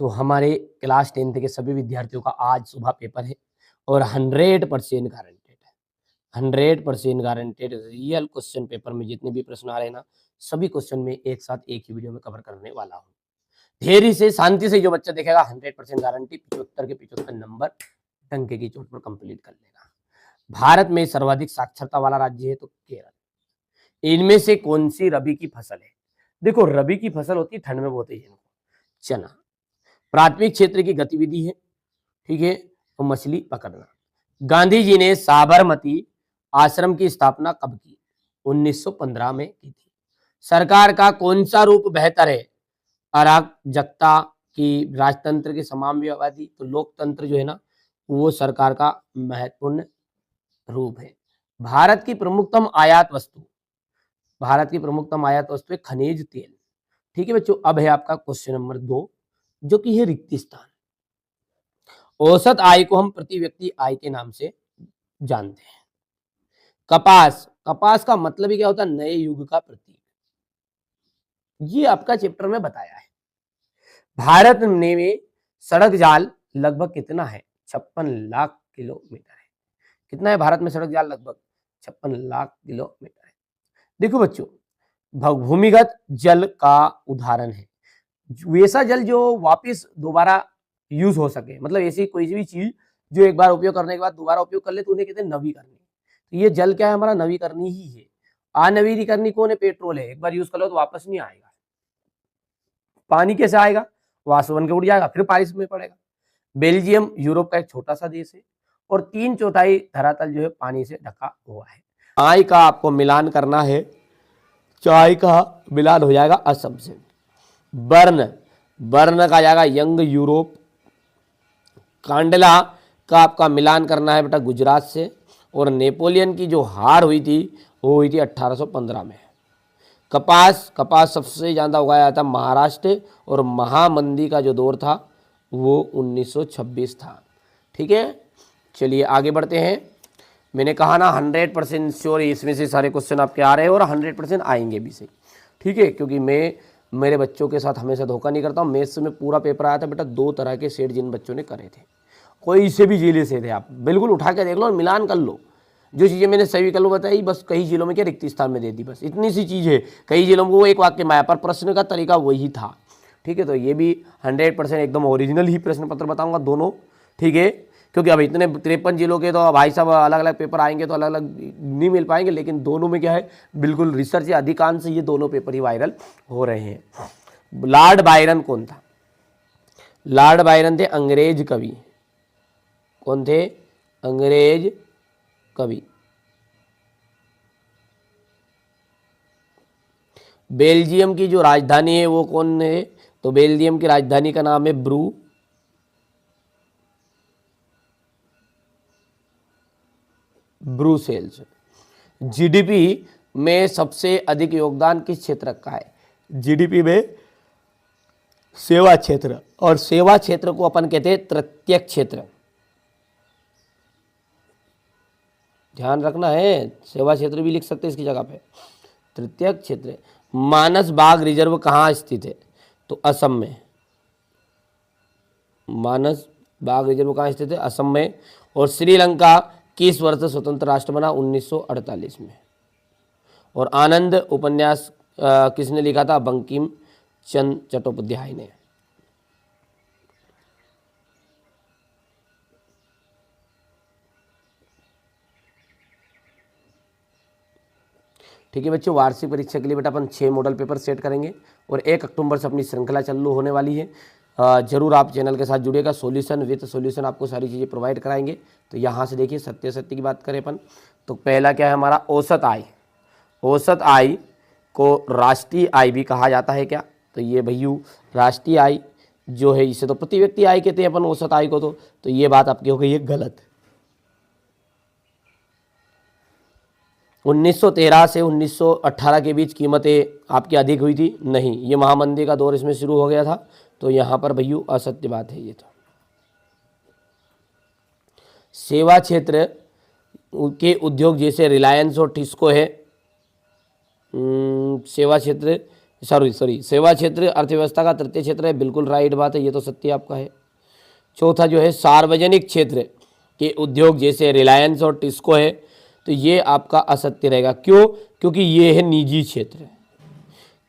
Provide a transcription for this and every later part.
तो हमारे class 10th के सभी विद्यार्थियों का आज सुबह पेपर है और 100% गारंटेड है, 100% गारंटेड रियल क्वेश्चन पेपर में जितने भी प्रश्न आ रहे हैं ना, सभी क्वेश्चन में एक साथ एक ही वीडियो में कवर करने वाला हूँ। धैर्य से शांति से जो बच्चा देखेगा 100% गारंटी 75 के 75 नंबर डंके की चोट पर कंप्लीट कर लेगा। भारत में सर्वाधिक साक्षरता वाला राज्य है तो केरल। इनमें से कौन सी रबी की फसल है? देखो रबी की फसल होती है ठंड में बोते हैं चना। प्राथमिक क्षेत्र की गतिविधि है, ठीक है, तो मछली पकड़ना। गांधी जी ने साबरमती आश्रम की स्थापना कब की? 1915 में की थी। सरकार का कौन सा रूप बेहतर है? अराजकता की राजतंत्र के समाजवादी? तो लोकतंत्र जो है ना वो सरकार का महत्वपूर्ण रूप है। भारत की प्रमुखतम आयात वस्तु, भारत की प्रमुखतम आयात वस्तु है खनिज तेल। ठीक है बच्चों, अब है आपका क्वेश्चन नंबर 2 जो कि है रिक्त स्थान। औसत आय को हम प्रति व्यक्ति आय के नाम से जानते हैं। कपास, कपास का मतलब ही क्या होता है? नए युग का प्रतीक। ये आपका चैप्टर में बताया है। भारत में सड़क जाल लगभग कितना है? 56 लाख किलोमीटर है। कितना है भारत में सड़क जाल? लगभग 56 लाख किलोमीटर है। देखो बच्चों, भूमिगत जल का उदाहरण है वैसा जल जो वापस दोबारा यूज हो सके, मतलब ऐसी कोई भी चीज जो एक बार उपयोग करने के बाद दोबारा उपयोग कर ले तो उन्हें कहते हैं नवीकरणीय। तो ये जल क्या है? हमारा नवीकरणीय ही है। अनवीकरणीय कौन है? पेट्रोल है। एक बार यूज कर लो तो वापस नहीं आएगा। पानी कैसे आएगा? वाष्प बन के उड़ जाएगा, फिर बारिश में पड़ेगा। बेल्जियम यूरोप का एक छोटा सा देश है और 3/4 धरातल जो है पानी से ढका हुआ है। चाय का आपको मिलान करना है, चाय का मिलान हो जाएगा असम से। बर्न, बर्न का जाएगा यंग यूरोप। कांडला का आपका मिलान करना है बेटा गुजरात से। और नेपोलियन की जो हार हुई थी वो हुई थी 1815 में। कपास, कपास सबसे ज़्यादा उगाया था महाराष्ट्र और महामंदी का जो दौर था वो 1926 था। ठीक है, चलिए आगे बढ़ते हैं। मैंने कहा ना 100% श्योर इसमें से सारे क्वेश्चन आपके आ रहे हैं और 100% आएंगे भी सही। ठीक है, क्योंकि मैं मेरे बच्चों के साथ हमेशा धोखा नहीं करता हूँ। मैथ्स में पूरा पेपर आया था बेटा 2 तरह के सेट जिन बच्चों ने करे थे, कोई से भी जिले से थे, आप बिल्कुल उठा के देख लो और मिलान कर लो। जो चीज़ें मैंने सही विकल्प बताई बस कई जिलों में क्या रिक्त स्थान में दे दी, बस इतनी सी चीज़ है। कई जिलों में वो एक वाक्य में आया पर प्रश्न का तरीका वही था। ठीक है, तो ये भी 100% एकदम ओरिजिनल ही प्रश्न पत्र बताऊंगा दोनों। ठीक है, क्योंकि अब इतने 53 जिलों के तो भाई साहब अलग अलग पेपर आएंगे तो अलग अलग नहीं मिल पाएंगे, लेकिन दोनों में क्या है बिल्कुल रिसर्च है, अधिकांश ये दोनों पेपर ही वायरल हो रहे हैं। लॉर्ड बायरन कौन था? लॉर्ड बायरन थे अंग्रेज कवि। कौन थे? अंग्रेज कवि। बेल्जियम की जो राजधानी है वो कौन है? तो बेल्जियम की राजधानी का नाम है ब्रुसेल्स। जीडीपी में सबसे अधिक योगदान किस क्षेत्र का है? जीडीपी में सेवा क्षेत्र, और सेवा क्षेत्र को अपन कहते हैं तृतीय क्षेत्र। ध्यान रखना है, सेवा क्षेत्र भी लिख सकते हैं इसकी जगह पे, तृतीय क्षेत्र। मानस बाग रिजर्व कहाँ स्थित है? तो असम में। मानस बाग रिजर्व कहाँ स्थित है? असम में। और श्रीलंका किस वर्ष स्वतंत्र राष्ट्र बना? 1948 में। और आनंद उपन्यास किसने लिखा था? बंकिम चंद्र चट्टोपाध्याय ने। ठीक है बच्चों, वार्षिक परीक्षा के लिए बेटा अपन 6 मॉडल पेपर सेट करेंगे और 1 अक्टूबर से अपनी श्रृंखला चालू होने वाली है। जरूर आप चैनल के साथ जुड़िएगा। सॉल्यूशन विद सॉल्यूशन आपको सारी चीज़ें प्रोवाइड कराएंगे। तो यहाँ से देखिए सत्य की बात करें अपन तो पहला क्या है हमारा? औसत आय। औसत आय को राष्ट्रीय आय भी कहा जाता है क्या? तो ये भैयू राष्ट्रीय आय जो है इसे तो प्रति व्यक्ति आय कहते हैं अपन औसत आय को। तो ये बात आपकी हो गई है गलत। 1913 से 1918 के बीच कीमतें आपकी अधिक हुई थी? नहीं, ये महामंदी का दौर इसमें शुरू हो गया था। तो यहाँ पर भैयू असत्य बात है ये। तो सेवा क्षेत्र के उद्योग जैसे रिलायंस और टिस्को है। सेवा क्षेत्र सॉरी सेवा क्षेत्र अर्थव्यवस्था का तृतीय क्षेत्र है, बिल्कुल राइट बात है, ये तो सत्य आपका है। चौथा जो है सार्वजनिक क्षेत्र के उद्योग जैसे रिलायंस और टिस्को है, तो ये आपका असत्य रहेगा। क्यों? क्योंकि ये है निजी क्षेत्र है।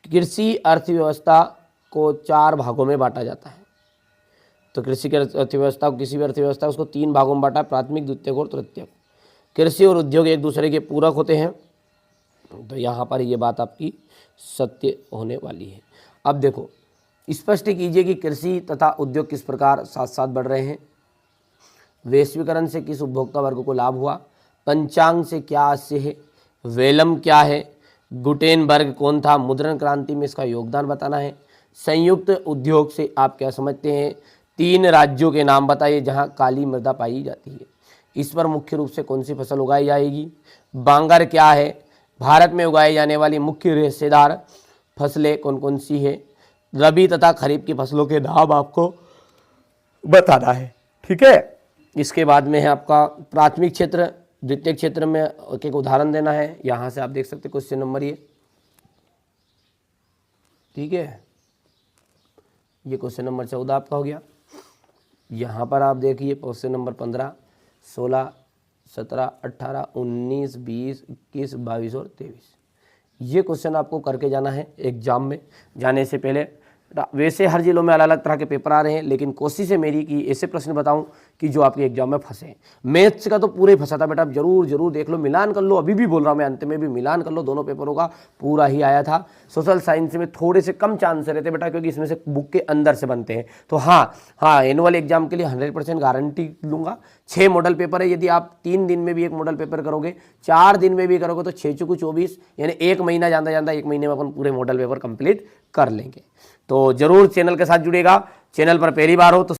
कृषि अर्थव्यवस्था को 4 भागों में बांटा जाता है। तो कृषि की अर्थव्यवस्था को, किसी भी अर्थव्यवस्था उसको 3 भागों में बांटा, प्राथमिक, द्वितीयक और तृतीयक। कृषि और उद्योग एक दूसरे के पूरक होते हैं, तो यहाँ पर ये बात आपकी सत्य होने वाली है। अब देखो, स्पष्ट कीजिए कि कृषि तथा उद्योग किस प्रकार साथ साथ बढ़ रहे हैं। वैश्वीकरण से किस उपभोक्ता वर्ग को लाभ हुआ। पंचांग से क्या आशय है। वेलम क्या है। गुटेनबर्ग कौन था। मुद्रण क्रांति में इसका योगदान बताना है। संयुक्त उद्योग से आप क्या समझते हैं। 3 राज्यों के नाम बताइए जहां काली मृदा पाई जाती है। इस पर मुख्य रूप से कौन सी फसल उगाई जाएगी। बांगर क्या है। भारत में उगाई जाने वाली मुख्य रेशेदार फसलें कौन कौन सी है। रबी तथा खरीफ की फसलों के नाम आपको बताना है, ठीक है। इसके बाद में है आपका प्राथमिक क्षेत्र, द्वितीय क्षेत्र में एक उदाहरण देना है। यहाँ से आप देख सकते क्वेश्चन नंबर ये, ठीक है, ये क्वेश्चन नंबर 14 आपका हो गया। यहाँ पर आप देखिए क्वेश्चन नंबर 15, 16, 17, 18, 19, 20, 21, 22 और 23। ये क्वेश्चन आपको करके जाना है एग्जाम में जाने से पहले। वैसे हर जिलों में अलग अलग तरह के पेपर आ रहे हैं, लेकिन कोशिश है मेरी कि ऐसे प्रश्न बताऊं कि जो आपके एग्जाम में फंसे। मैथ्स का तो पूरे ही फंसा था बेटा, आप जरूर देख लो, मिलान कर लो। अभी भी बोल रहा हूं मैं, अंत में भी मिलान कर लो, दोनों पेपरों का पूरा ही आया था। सोशल साइंस में थोड़े से कम चांस रहते बेटा, क्योंकि इसमें से बुक के अंदर से बनते हैं। तो हाँ, एनुअल एग्जाम के लिए 100% गारंटी लूंगा। 6 मॉडल पेपर है। यदि आप 3 दिन में भी एक मॉडल पेपर करोगे, 4 दिन में भी करोगे, तो 6 चुकू 24, यानी 1 महीना जाता 1 महीने में अपन पूरे मॉडल पेपर कंप्लीट कर लेंगे। तो जरूर चैनल के साथ जुड़ेगा। चैनल पर पहली बार हो तो